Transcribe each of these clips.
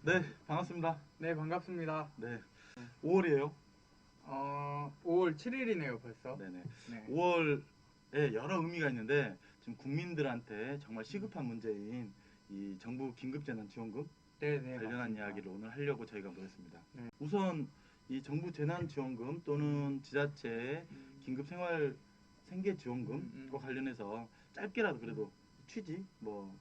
네, 반갑습니다. 네, 반갑습니다. 네, 5월이에요. 5월 7일이네요, 벌써. 네네. 네. 5월에 여러 의미가 있는데 지금 국민들한테 정말 시급한 문제인 이 정부 긴급재난지원금 네, 네, 관련한 맞습니다. 이야기를 오늘 하려고 저희가 모였습니다. 네. 우선 이 정부 재난지원금 또는 지자체 긴급생활 생계지원금과 관련해서 짧게라도 그래도 취지 뭐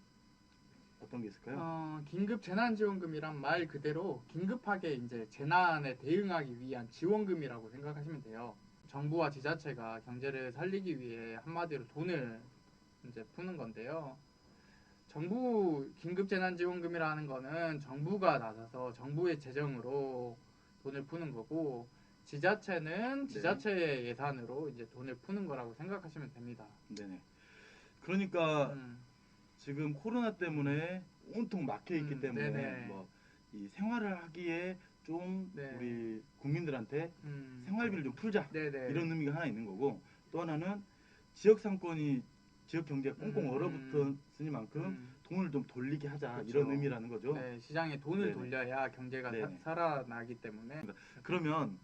어떤 게 있을까요? 긴급 재난지원금이란 말 그대로 긴급하게 이제 재난에 대응하기 위한 지원금이라고 생각하시면 돼요. 정부와 지자체가 경제를 살리기 위해 한마디로 돈을 이제 푸는 건데요. 정부 긴급재난지원금이라는 거는 정부가 나서서 정부의 재정으로 돈을 푸는 거고, 지자체는 네. 지자체의 예산으로 이제 돈을 푸는 거라고 생각하시면 됩니다. 네네. 그러니까 음, 지금 코로나 때문에 온통 막혀 있기 때문에 네네. 뭐 이 생활을 하기에 좀 네. 우리 국민들한테 음, 생활비를 좀 풀자 네네. 이런 의미가 하나 있는 거고, 또 하나는 지역 상권이 지역 경제가 꽁꽁 얼어붙었으니만큼 돈을 좀 돌리게 하자 그쵸. 이런 의미라는 거죠. 네, 시장에 돈을 네네. 돌려야 경제가 네네. 살아나기 때문에. 그러면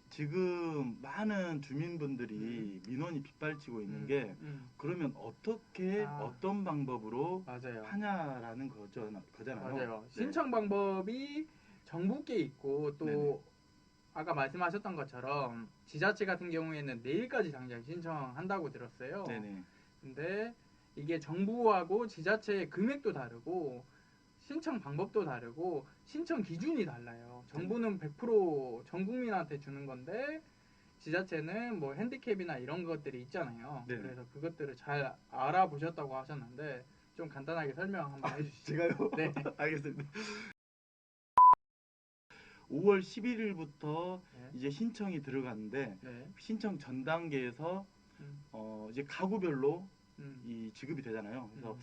지금 많은 주민분들이 민원이 빗발치고 있는 게 그러면 어떻게 아. 어떤 방법으로 맞아요. 하냐라는 거잖아요. 맞아요. 네. 신청 방법이 정부께 있고, 또 네네. 아까 말씀하셨던 것처럼 지자체 같은 경우에는 내일까지 당장 신청한다고 들었어요. 네네. 근데 이게 정부하고 지자체의 금액도 다르고 신청 방법도 다르고 신청 기준이 달라요. 정부는 100%전 국민한테 주는 건데 지자체는 뭐 핸디캡이나 이런 것들이 있잖아요. 네네. 그래서 그것들을 잘 알아보셨다고 하셨는데 좀 간단하게 설명 한번 해주시죠. 제가요? 네. 알겠습니다. 5월 11일부터 네. 이제 신청이 들어갔는데 네. 신청 전 단계에서 음, 이제 가구별로 음, 이 지급이 되잖아요. 그래서 음,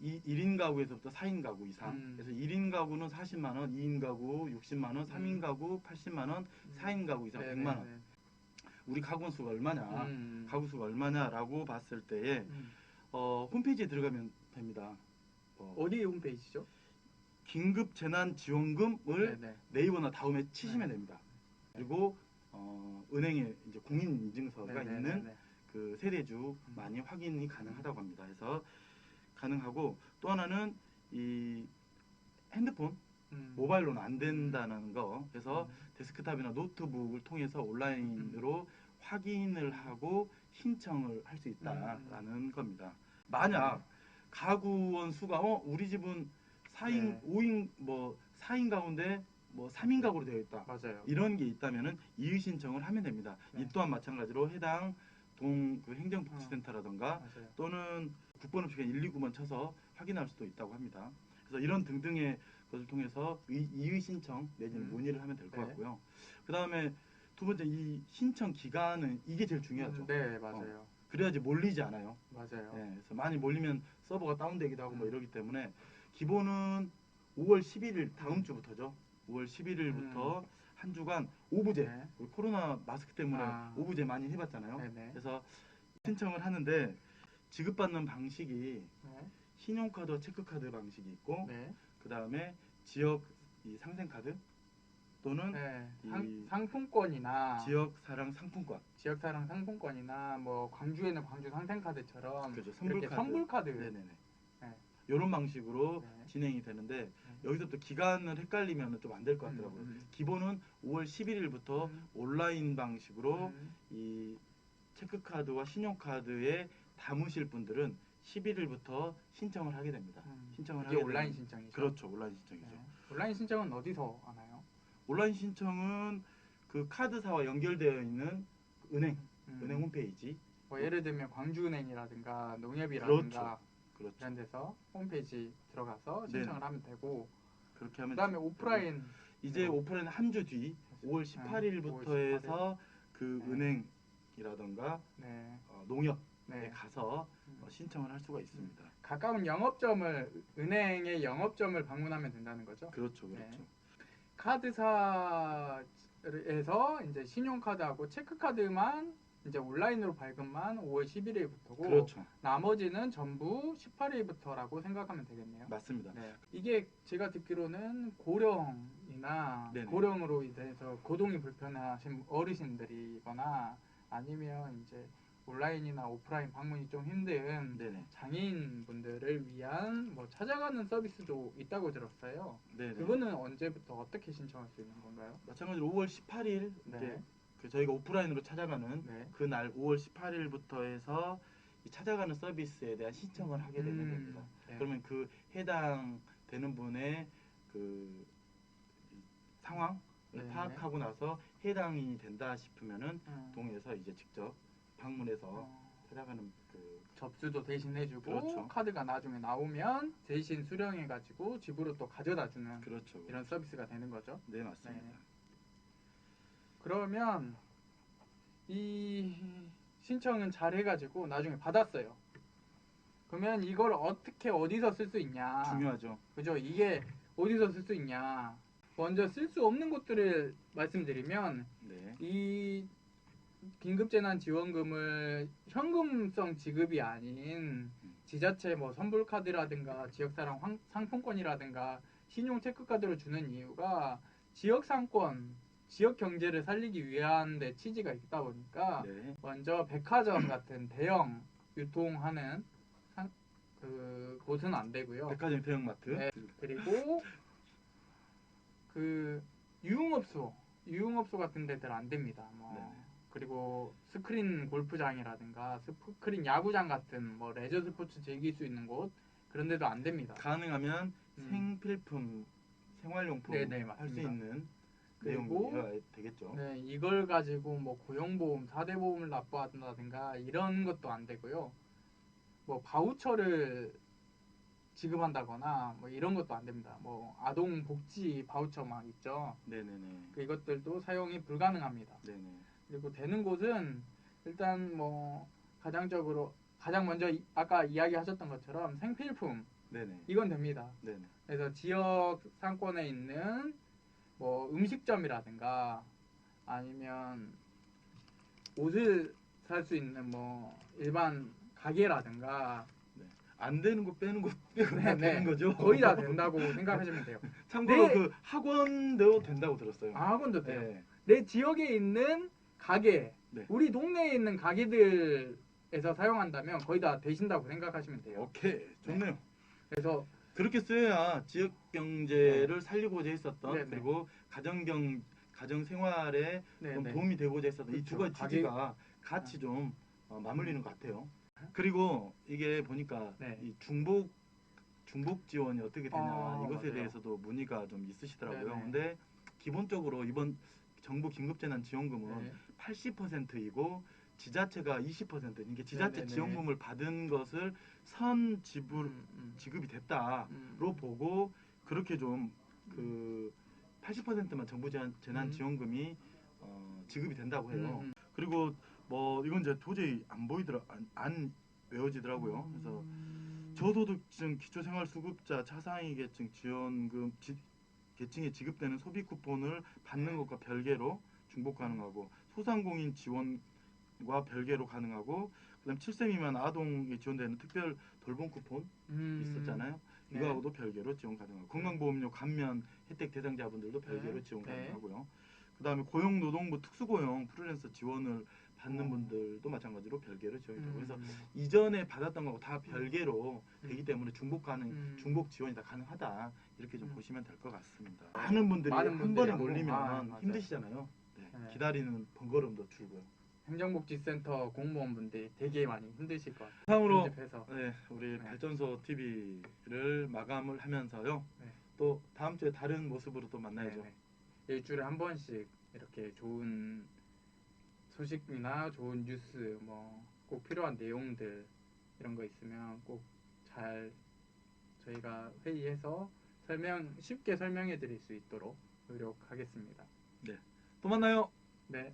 1인 가구에서부터 4인 가구 이상. 음, 그래서 1인 가구는 40만 원, 2인 가구 60만 원, 3인 가구 80만 원, 4인 가구 이상 100만 원. 네네네. 우리 가구 수가 얼마냐? 가구 수가 얼마냐라고 봤을 때에 음. 홈페이지에 들어가면 됩니다. 어디 홈페이지죠? 긴급 재난 지원금을 네네. 네이버나 다음에 치시면 네. 됩니다. 그리고 은행에 이제 공인 인증서가 있는 네네네네. 그 세대주 많이 확인이 가능하다고 합니다. 그래서 가능하고, 또 하나는 이 핸드폰 모바일로는 안 된다는 거. 그래서 데스크탑이나 노트북을 통해서 온라인으로 확인을 하고 신청을 할 수 있다라는 겁니다. 만약 가구원 수가 우리 집은 4인, 네. 5인 뭐 4인 가운데 뭐 3인 가구로 되어 있다. 맞아요. 이런 게 있다면은 이의 신청을 하면 됩니다. 네. 이 또한 마찬가지로 해당 동 그 행정복지센터라던가 맞아요. 또는 국번호표기관 129번 쳐서 확인할 수도 있다고 합니다. 그래서 이런 등등의 것을 통해서 이의 신청 내지는 문의를 하면 될 것 네. 같고요. 그 다음에 두 번째, 이 신청 기간은 이게 제일 중요하죠. 네, 맞아요. 그래야지 몰리지 않아요. 맞아요. 예, 그래서 많이 몰리면 서버가 다운되기도 하고 뭐 이러기 때문에 기본은 5월 11일 다음 주부터죠. 5월 11일부터 한 주간 오부제, 네. 우리 코로나 마스크 때문에 오부제 많이 해봤잖아요. 네네. 그래서 신청을 하는데 지급받는 방식이 네. 신용카드와 체크카드 방식이 있고, 네. 그 다음에 지역 이 상생카드 또는 네. 이 상품권이나 지역 사랑 상품권, 지역사랑 상품권이나 뭐 광주에는 광주 상생카드처럼 그죠, 이렇게 선불카드, 선불카드. 네네네, 네. 이런 방식으로 네. 진행이 되는데 여기서부터 기간을 헷갈리면 좀 안 될 것 같더라고요. 기본은 5월 11일부터 온라인 방식으로 이 체크카드와 신용카드에 담으실 분들은 11일부터 신청을 하게 됩니다. 신청을 이게 하게 온라인 되면, 신청이죠? 그렇죠, 온라인 신청이죠. 네. 온라인 신청은 어디서 하나요? 온라인 신청은 그 카드사와 연결되어 있는 은행 홈페이지. 뭐 예를 들면 광주은행이라든가 그렇죠, 농협이라든가 그렇죠. 이런 데서 홈페이지 들어가서 네네. 신청을 하면 되고, 그렇게 하면 그다음에 되고, 오프라인 이제 오프라인 한 주 뒤 5월 18일부터 해서 그 은행이라던가 네. 농협에 네. 가서 신청을 할 수가 있습니다. 가까운 은행의 영업점을 방문하면 된다는 거죠. 그렇죠, 네. 그렇죠. 카드사에서 이제 신용카드하고 체크카드만 이제 온라인으로 발급만 5월 11일부터고 그렇죠. 나머지는 전부 18일부터라고 생각하면 되겠네요. 맞습니다. 네. 이게 제가 듣기로는 고령이나 네네. 고령으로 인해서 거동이 불편하신 어르신들이거나 아니면 이제 온라인이나 오프라인 방문이 좀 힘든 네네. 장애인 분들을 위한 뭐 찾아가는 서비스도 있다고 들었어요. 네네. 그거는 언제부터 어떻게 신청할 수 있는 건가요? 마찬가지로 5월 18일 네. 그 저희가 오프라인으로 찾아가는 네. 그날 5월 18일부터 해서 이 찾아가는 서비스에 대한 신청을 하게 되는 겁니다. 네. 그러면 그 해당되는 분의 그 상황을 네. 파악하고 나서 해당이 된다 싶으면은 음. 동에서 이제 직접 방문해서 어. 찾아가는 그 접수도 대신 해주고 그렇죠. 카드가 나중에 나오면 대신 수령해가지고 집으로 또 가져다주는 그렇죠. 이런 서비스가 되는 거죠. 네, 맞습니다. 네. 그러면 이 신청은 잘 해가지고 나중에 받았어요. 그러면 이걸 어떻게 어디서 쓸 수 있냐? 중요하죠. 그죠? 이게 어디서 쓸 수 있냐? 먼저 쓸 수 없는 것들을 말씀드리면 네. 이 긴급재난지원금을 현금성 지급이 아닌 지자체 뭐 선불카드라든가 지역사랑 상품권이라든가 신용 체크카드로 주는 이유가 지역 상권, 지역 경제를 살리기 위한 데 취지가 있다 보니까 네. 먼저 백화점 같은 대형 유통하는 그 곳은 안 되고요. 백화점 대형마트. 네. 그리고 그 유흥업소 같은 데들 안 됩니다. 뭐 네네. 그리고 스크린 골프장이라든가 스크린 야구장 같은 뭐 레저 스포츠 즐길 수 있는 곳 그런 데도 안 됩니다. 가능하면 생필품, 생활용품 네네, 할 수 맞습니다. 있는 그리고 내용이어야 되겠죠. 네, 이걸 가지고 뭐 고용보험, 4대 보험을 납부한다든가 이런 것도 안 되고요. 뭐 바우처를 지급한다거나 뭐 이런 것도 안 됩니다. 뭐 아동 복지 바우처 막 있죠. 네네네. 이것들도 사용이 불가능합니다. 네네. 그리고 되는 곳은 일단 뭐 가장 먼저 아까 이야기하셨던 것처럼 생필품 네네. 이건 됩니다. 네네. 그래서 지역 상권에 있는 뭐 음식점이라든가 아니면 옷을 살 수 있는 뭐 일반 가게라든가 안 되는 거 빼는 거 빼고 다 네, 되는 거죠. 거의 다 된다고 생각하시면 돼요. 참고로 네. 그 학원도 된다고 들었어요. 학원도 돼요. 네. 내 지역에 있는 가게, 네. 우리 동네에 있는 가게들에서 사용한다면 거의 다 되신다고 생각하시면 돼요. 오케이, 좋네요. 그래서 그렇게 써야 지역 경제를 살리고자 했었던 네네. 그리고 가정 생활에 좀 도움이 되고자 했었던 이 두 그렇죠. 가지 취지가 같이 좀 맞물리는 것 같아요. 그리고 이게 보니까 네. 이 중복 지원이 어떻게 되냐 이것에 맞아요. 대해서도 문의가 좀 있으시더라고요. 네네. 근데 기본적으로 이번 정부 긴급재난지원금은 네. 80%이고 지자체가 20% 이게 지자체 네네네. 지원금을 받은 것을 지급이 됐다로 보고 그렇게 좀 그 80%만 정부 재난지원금이 지급이 된다고 해요. 그리고 뭐 이건 이제 도저히 안 외워지더라고요. 그래서 저소득층 기초생활수급자 차상위계층 지원금 계층에 지급되는 소비 쿠폰을 받는 것과 별개로 중복 가능하고 소상공인 지원과 별개로 가능하고 그다음 7세 미만 아동에 지원되는 특별 돌봄 쿠폰 있었잖아요. 네. 이거하고도 별개로 지원 가능하고 건강보험료 감면 혜택 대상자분들도 별개로 네. 지원 네. 가능하고요. 그다음에 고용노동부 특수고용 프리랜서 지원을 받는 분들도 마찬가지로 별개로 지원이 되고 그래서 이전에 받았던 거하고 다 별개로 되기 때문에 중복 지원이 다 가능하다 이렇게 좀 보시면 될 것 같습니다. 많은 분들이 한 번에 몰리면 힘드시잖아요. 네. 네. 기다리는 번거로움도 줄고요. 행정복지센터 공무원분들이 되게 많이 힘드실 것 같아요. 다음으로 편집해서. 네, 우리 네. 발전소 TV를 마감을 하면서요. 네. 또 다음 주에 다른 모습으로 또 만나야죠. 네. 일주일에 한 번씩 이렇게 좋은 소식이나 좋은 뉴스 뭐 꼭 필요한 내용들 이런 거 있으면 꼭 잘 저희가 회의해서 쉽게 설명해 드릴 수 있도록 노력하겠습니다. 또 만나요. 네.